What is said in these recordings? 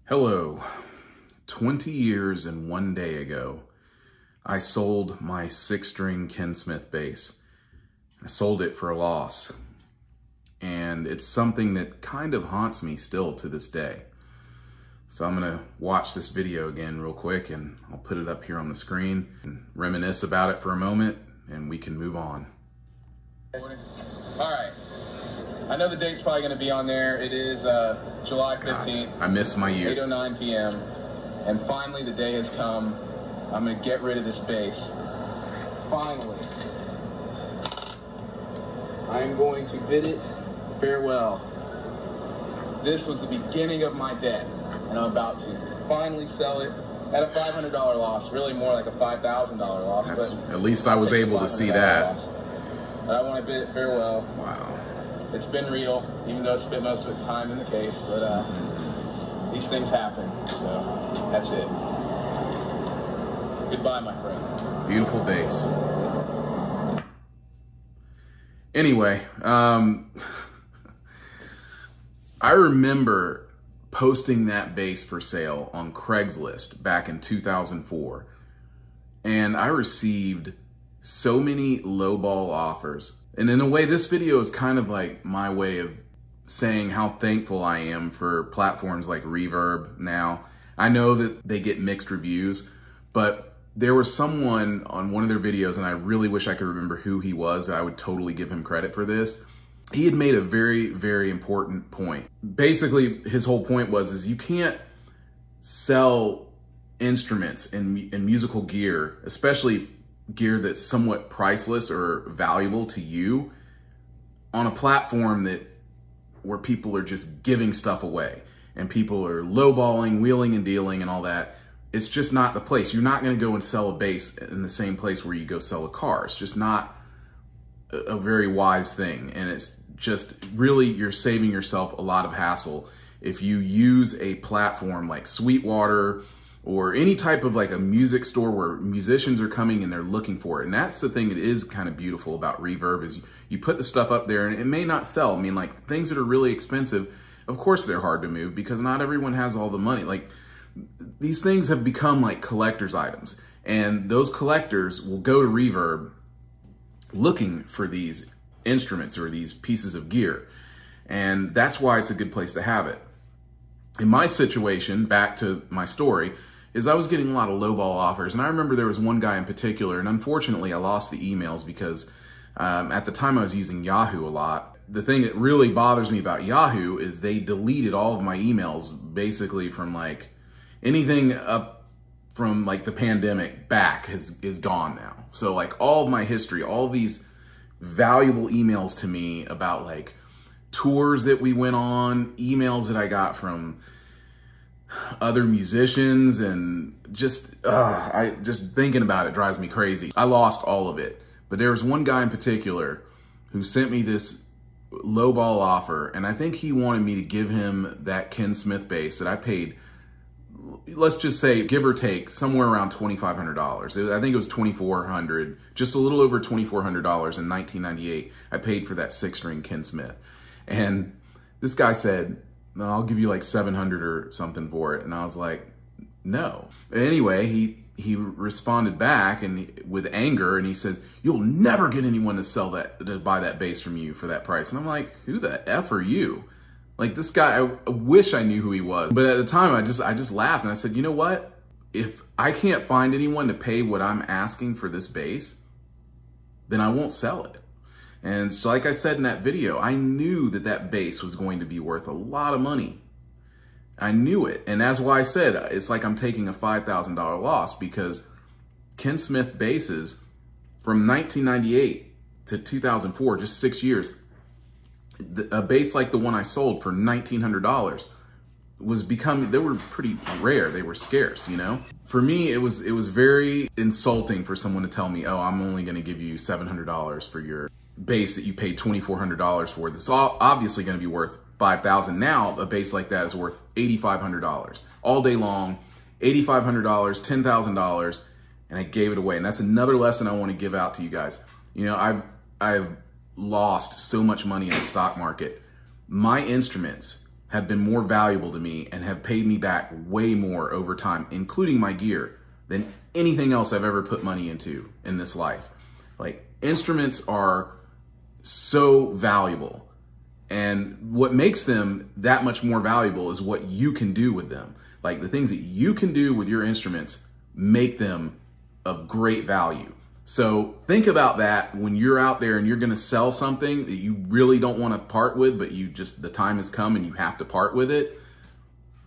Hello. 20 years and 1 day ago, I sold my 6-string Ken Smith bass. I sold it for a loss. And it's something that kind of haunts me still to this day. So I'm gonna watch this video again real quick and I'll put it up here on the screen and reminisce about it for a moment and we can move on. All right. I know the date's probably going to be on there. It is July 15th. God, I miss my youth. 8:09 p.m. And finally the day has come. I'm going to get rid of this bass. Finally. I am going to bid it farewell. This was the beginning of my debt, and I'm about to finally sell it at a $500 loss. Really more like a $5,000 loss. But at least I was able to see that. But I want to bid it farewell. Wow. It's been real, even though it's spent most of its time in the case, but these things happen, so that's it. Goodbye, my friend. Beautiful bass. Anyway, I remember posting that bass for sale on Craigslist back in 2004, and I received so many lowball offers. And in a way, this video is kind of like my way of saying how thankful I am for platforms like Reverb now. I know that they get mixed reviews, but there was someone on one of their videos, and I really wish I could remember who he was. I would totally give him credit for this. He had made a very, very important point. Basically, his whole point was you can't sell instruments and musical gear, especially gear that's somewhat priceless or valuable to you, on a platform where people are just giving stuff away and people are lowballing, wheeling and dealing and all that. It's just not the place. You're not going to go and sell a bass in the same place where you go sell a car. It's just not a very wise thing. And it's just really, you're saving yourself a lot of hassle if you use a platform like Sweetwater or any type of like a music store where musicians are coming and they're looking for it. And that's the thing that is kind of beautiful about Reverb is you put the stuff up there and it may not sell. I mean, like things that are really expensive, of course they're hard to move because not everyone has all the money. Like these things have become like collector's items, and those collectors will go to Reverb looking for these instruments or these pieces of gear. And that's why it's a good place to have it. In my situation, back to my story, is I was getting a lot of lowball offers. And I remember there was one guy in particular, and unfortunately I lost the emails because at the time I was using Yahoo a lot. The thing that really bothers me about Yahoo is they deleted all of my emails basically from like anything up from like the pandemic back is gone now. So like all of my history, all of these valuable emails to me about like tours that we went on, emails that I got from other musicians, and just thinking about it drives me crazy. I lost all of it, but there was one guy in particular who sent me this lowball offer, and I think he wanted me to give him that Ken Smith bass that I paid, let's just say, give or take, somewhere around $2,500. I think it was $2,400, just a little over $2,400 in 1998. I paid for that 6-string Ken Smith. And this guy said, no, I'll give you like $700 or something for it. And I was like, no. Anyway, he responded back and with anger, and he says, you'll never get anyone to buy that bass from you for that price. And I'm like, who the F are you? Like this guy, I wish I knew who he was. But at the time, I just laughed and I said, you know what? If I can't find anyone to pay what I'm asking for this bass, then I won't sell it. And so like I said in that video, I knew that that bass was going to be worth a lot of money. I knew it. And that's why I said it's like I'm taking a $5,000 loss, because Ken Smith basses from 1998 to 2004, just 6 years, a bass like the one I sold for $1,900 they were pretty rare. They were scarce, you know? For me, it was very insulting for someone to tell me, oh, I'm only going to give you $700 for your bass that you paid $2,400 for. This is obviously going to be worth $5,000. Now a bass like that is worth $8,500 all day long. $8,500, $10,000, and I gave it away. And that's another lesson I want to give out to you guys. You know, I've lost so much money in the stock market. My instruments have been more valuable to me and have paid me back way more over time, including my gear, than anything else I've ever put money into in this life. Like, instruments are so valuable, and what makes them that much more valuable is what you can do with them. Like, the things that you can do with your instruments make them of great value. So think about that when you're out there and you're gonna sell something that you really don't wanna part with, but the time has come and you have to part with it.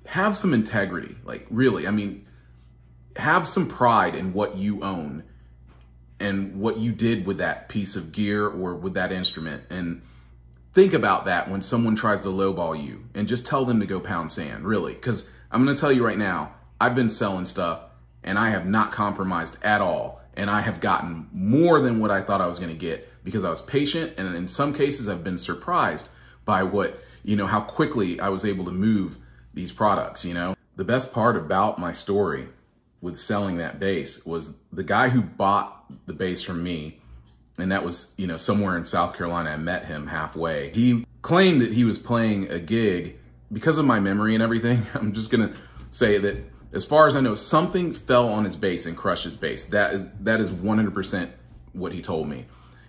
Have some integrity, like, really. I mean, have some pride in what you own and what you did with that piece of gear or with that instrument. And think about that when someone tries to lowball you, and just tell them to go pound sand, really. Because I'm gonna tell you right now, I've been selling stuff and I have not compromised at all. And I have gotten more than what I thought I was gonna get because I was patient. And in some cases, I've been surprised by how quickly I was able to move these products, The best part about my story with selling that bass was the guy who bought the bass from me, and that was, somewhere in South Carolina. I met him halfway. He claimed that he was playing a gig. Because of my memory and everything, I'm just gonna say that as far as I know, something fell on his bass and crushed his bass. That is 100% what he told me.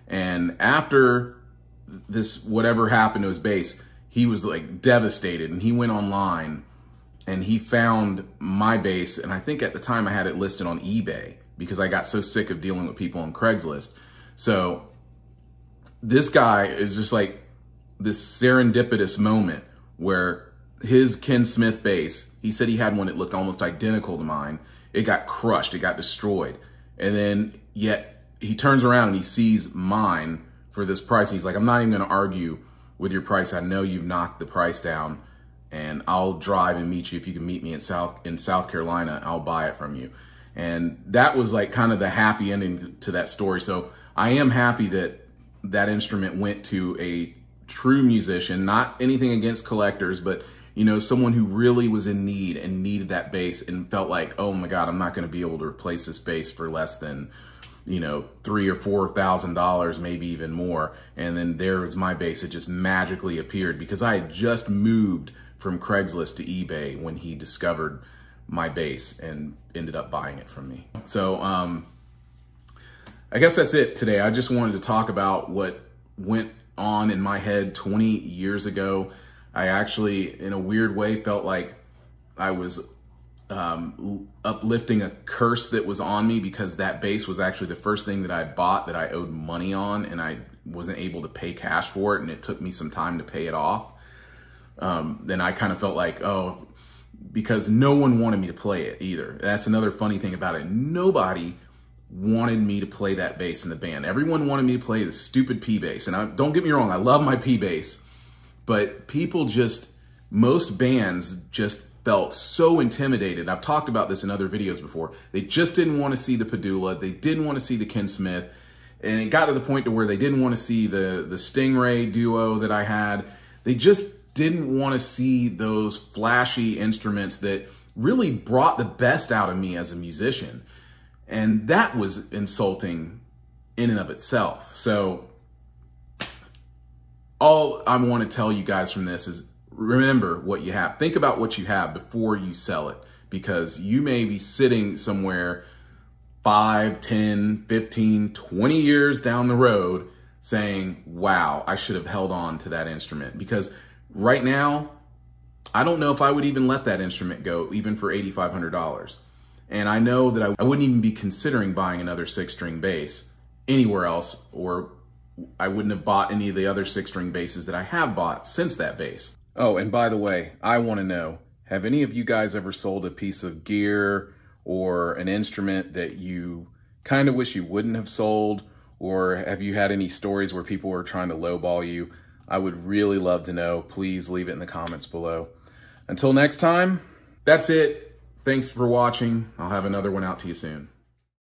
And after this, whatever happened to his bass, he was like devastated, and he went online and he found my bass. And I think at the time I had it listed on eBay because I got so sick of dealing with people on Craigslist. So this guy is just like this serendipitous moment where his Ken Smith bass, he said he had one that looked almost identical to mine. It got crushed, it got destroyed. And then yet he turns around and he sees mine for this price. He's like, I'm not even gonna argue with your price. I know you've knocked the price down, and I'll drive and meet you. If you can meet me in South Carolina, I'll buy it from you. And that was like kind of the happy ending to that story. So I am happy that that instrument went to a true musician, not anything against collectors, but someone who really was in need and needed that bass and felt like, oh my God, I'm not going to be able to replace this bass for less than, $3,000 or $4,000, maybe even more. And then there was my bass. It just magically appeared because I had just moved from Craigslist to eBay when he discovered my bass and ended up buying it from me. So, I guess that's it today. I just wanted to talk about what went on in my head 20 years ago. I actually, in a weird way, felt like I was uplifting a curse that was on me because that bass was actually the first thing that I bought that I owed money on, and I wasn't able to pay cash for it, and it took me some time to pay it off. Then I kind of felt like, oh, because no one wanted me to play it either. That's another funny thing about it. Nobody wanted me to play that bass in the band. Everyone wanted me to play the stupid P bass. And don't get me wrong, I love my P bass, but most bands just felt so intimidated. I've talked about this in other videos before. They just didn't want to see the Padula. They didn't want to see the Ken Smith. And it got to the point to where they didn't want to see the Stingray duo that I had. They just didn't want to see those flashy instruments that really brought the best out of me as a musician. And that was insulting in and of itself. So all I want to tell you guys from this is remember what you have. Think about what you have before you sell it, because you may be sitting somewhere 5, 10, 15, 20 years down the road saying, wow, I should have held on to that instrument. Because right now, I don't know if I would even let that instrument go, even for $8,500. And I know that I wouldn't even be considering buying another 6-string bass anywhere else, or I wouldn't have bought any of the other 6-string basses that I have bought since that bass. Oh, and by the way, I want to know, have any of you guys ever sold a piece of gear or an instrument that you kind of wish you wouldn't have sold? Or have you had any stories where people were trying to lowball you? I would really love to know. Please leave it in the comments below. Until next time, that's it. Thanks for watching. I'll have another one out to you soon.